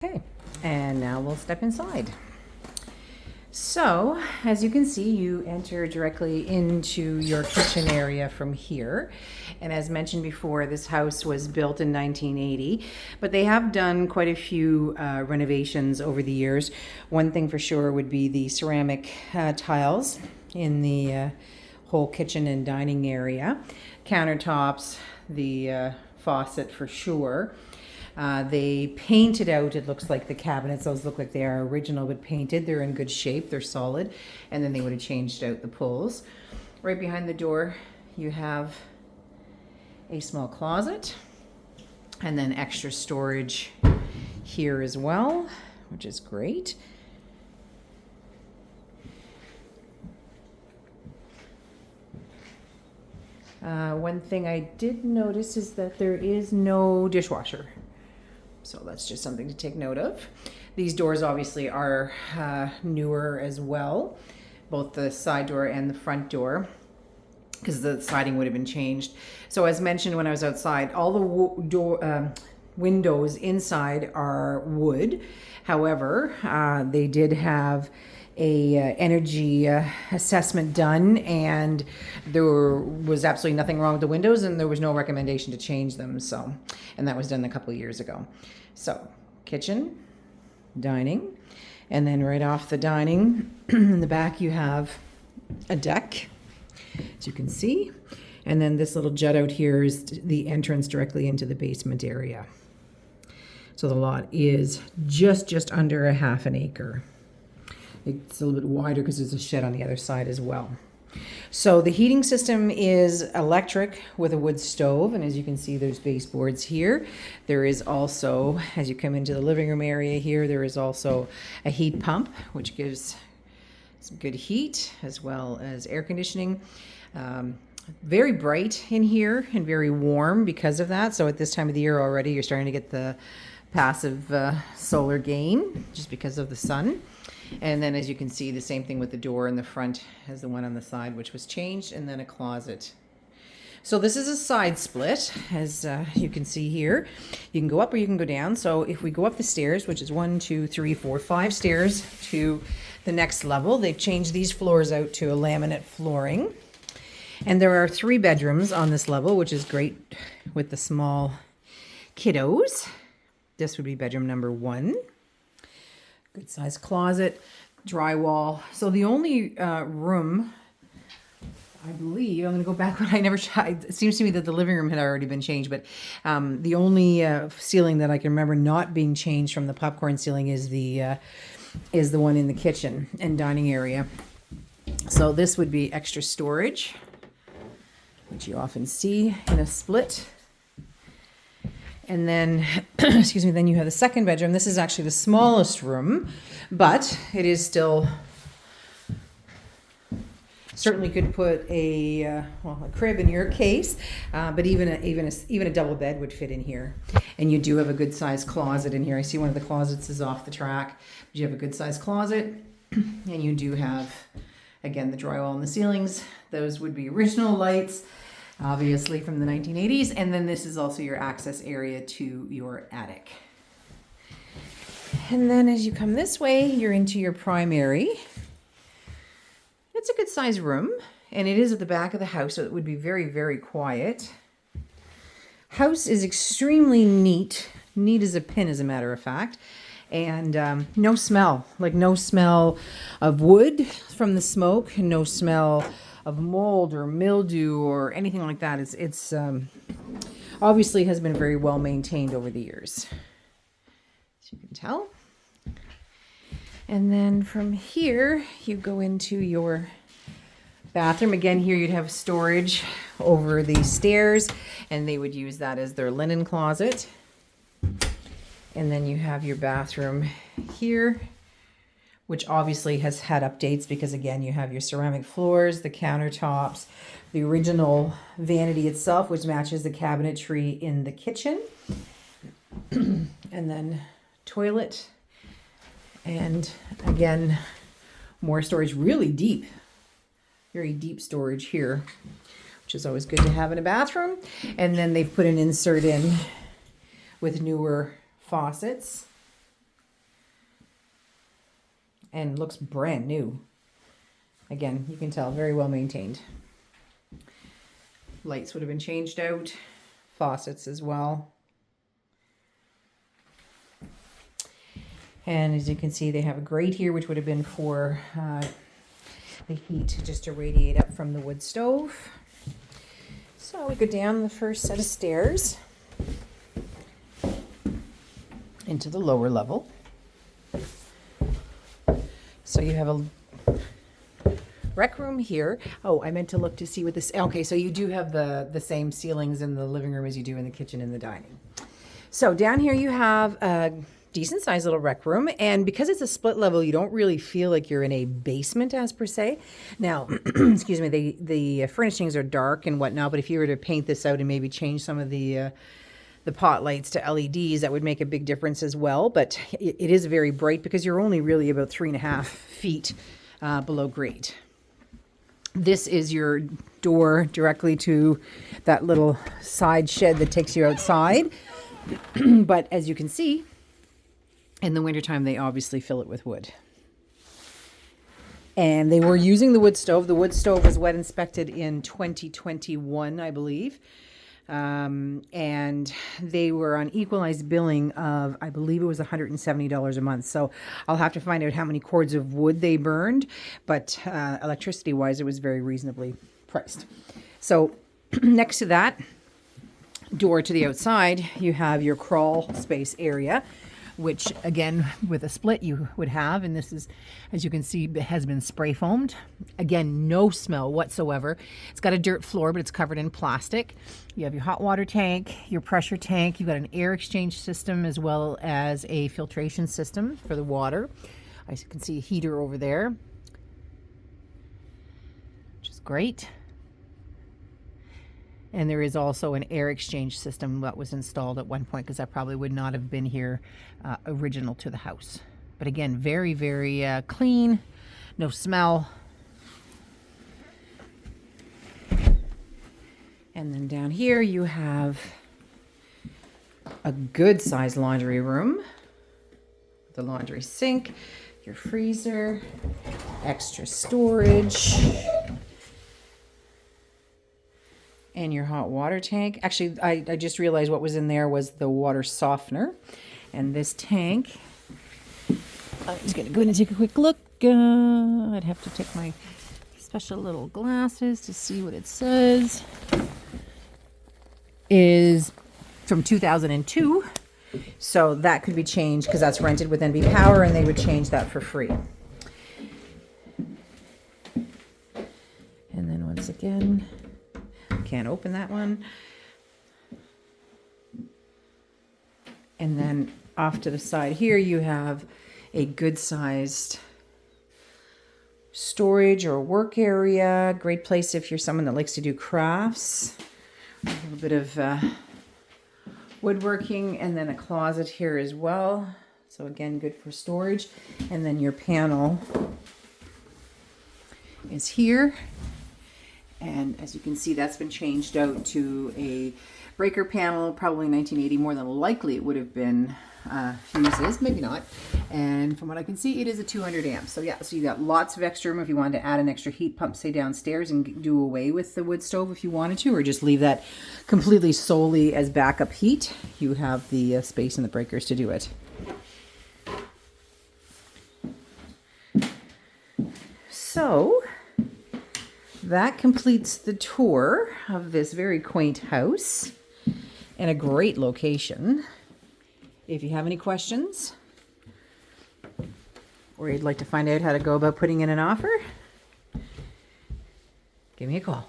Okay, and now we'll step inside. So, as you can see, you enter directly into your kitchen area from here. And as mentioned before, this house was built in 1980, but they have done quite a few renovations over the years. One thing for sure would be the ceramic tiles in the whole kitchen and dining area. Countertops, the faucet for sure. They painted out, it looks like the cabinets, those look like they are original but painted. They're in good shape, they're solid. And then they would have changed out the pulls. Right behind the door, you have a small closet and then extra storage here as well, which is great. One thing I did notice is that there is no dishwasher. So that's just something to take note of. These doors obviously are newer as well, both the side door and the front door, because the siding would have been changed. So as mentioned when I was outside, all the windows inside are wood. However, they did have a energy assessment done, and there was absolutely nothing wrong with the windows, and there was no recommendation to change them. So, and that was done a couple of years ago. So, kitchen, dining, and then right off the dining, in the back you have a deck, as you can see, and then this little jut out here is the entrance directly into the basement area. So the lot is just under a half an acre. It's a little bit wider because there's a shed on the other side as well. So the heating system is electric with a wood stove, and as you can see, there's baseboards here. There is also, as you come into the living room area here, there is also a heat pump, which gives some good heat as well as air conditioning. Very bright in here and very warm because of that. So at this time of the year already, you're starting to get the passive solar gain just because of the sun. And then as you can see, the same thing with the door in the front as the one on the side, which was changed, and then a closet. So this is a side split, as you can see here. You can go up or you can go down. So if we go up the stairs, which is 1, 2, 3, 4, 5 stairs to the next level, they've changed these floors out to a laminate flooring. And there are 3 bedrooms on this level, which is great with the small kiddos. This would be bedroom number 1. Good sized closet, drywall. So the only room, I believe, I'm going to go back when I never tried. It seems to me that the living room had already been changed, but the only ceiling that I can remember not being changed from the popcorn ceiling is the one in the kitchen and dining area. So this would be extra storage, which you often see in a split. And then, excuse me, then you have the second bedroom. This is actually the smallest room, but it is still, certainly could put a crib in your case, but even a double bed would fit in here. And you do have a good sized closet in here. I see one of the closets is off the track, but you have a good sized closet, and you do have, again, the drywall in the ceilings. Those would be original lights, obviously from the 1980s, and then this is also your access area to your attic. And then as you come this way, you're into your primary. It's a good sized room, and it is at the back of the house, so it would be very, very quiet. House is extremely neat as a pin, as a matter of fact, and no smell, no smell of wood from the smoke, and no smell of mold or mildew or anything like that. It's obviously has been very well maintained over the years, as you can tell. And then from here, you go into your bathroom. Again, here you'd have storage over the stairs, and they would use that as their linen closet. And then you have your bathroom here, which obviously has had updates because, again, you have your ceramic floors, the countertops, the original vanity itself, which matches the cabinetry in the kitchen, and then toilet, and again, more storage, really deep, very deep storage here, which is always good to have in a bathroom. And then they've put an insert in with newer faucets and looks brand new. Again, you can tell, very well maintained. Lights would have been changed out, faucets as well. And as you can see, they have a grate here, which would have been for the heat just to radiate up from the wood stove. So we go down the first set of stairs into the lower level. So you have a rec room here. Oh, I meant to look to see what this, okay, so you do have the same ceilings in the living room as you do in the kitchen and the dining. So down here you have a decent sized little rec room, and because it's a split level, you don't really feel like you're in a basement as per se. Now, excuse me, the furnishings are dark and whatnot, but if you were to paint this out and maybe change some of the pot lights to LEDs, that would make a big difference as well. But it is very bright because you're only really about 3.5 feet below grade. This is your door directly to that little side shed that takes you outside. But as you can see, in the wintertime, they obviously fill it with wood. And they were using the wood stove. The wood stove was wet inspected in 2021, I believe. And they were on equalized billing of, I believe it was $170 a month. So I'll have to find out how many cords of wood they burned, but electricity wise, it was very reasonably priced. So next to that door to the outside, you have your crawl space area, which again, with a split you would have, and this is, as you can see, it has been spray foamed. Again, no smell whatsoever. It's got a dirt floor, but it's covered in plastic. You have your hot water tank, your pressure tank. You've got an air exchange system as well as a filtration system for the water. I can see a heater over there, which is great. And there is also an air exchange system that was installed at one point, because that probably would not have been here original to the house. But again, very, very clean, no smell. And then down here you have a good sized laundry room, the laundry sink, your freezer, extra storage, and your hot water tank. Actually, I just realized what was in there was the water softener. And this tank, I'm just going to go in and take a quick look. I'd have to take my special little glasses to see what it says. Is from 2002. So that could be changed because that's rented with NB Power, and they would change that for free. And then once again, can't open that one. And then off to the side here, you have a good sized storage or work area. Great place if you're someone that likes to do crafts. A little bit of woodworking, and then a closet here as well. So again, good for storage. And then your panel is here. And as you can see, that's been changed out to a breaker panel, probably 1980. More than likely it would have been fuses, maybe not. And from what I can see, it is a 200 amp. So yeah, so you got lots of extra room if you wanted to add an extra heat pump, say downstairs, and do away with the wood stove if you wanted to, or just leave that completely solely as backup heat. You have the space and the breakers to do it. So that completes the tour of this very quaint house and a great location. If you have any questions or you'd like to find out how to go about putting in an offer, give me a call.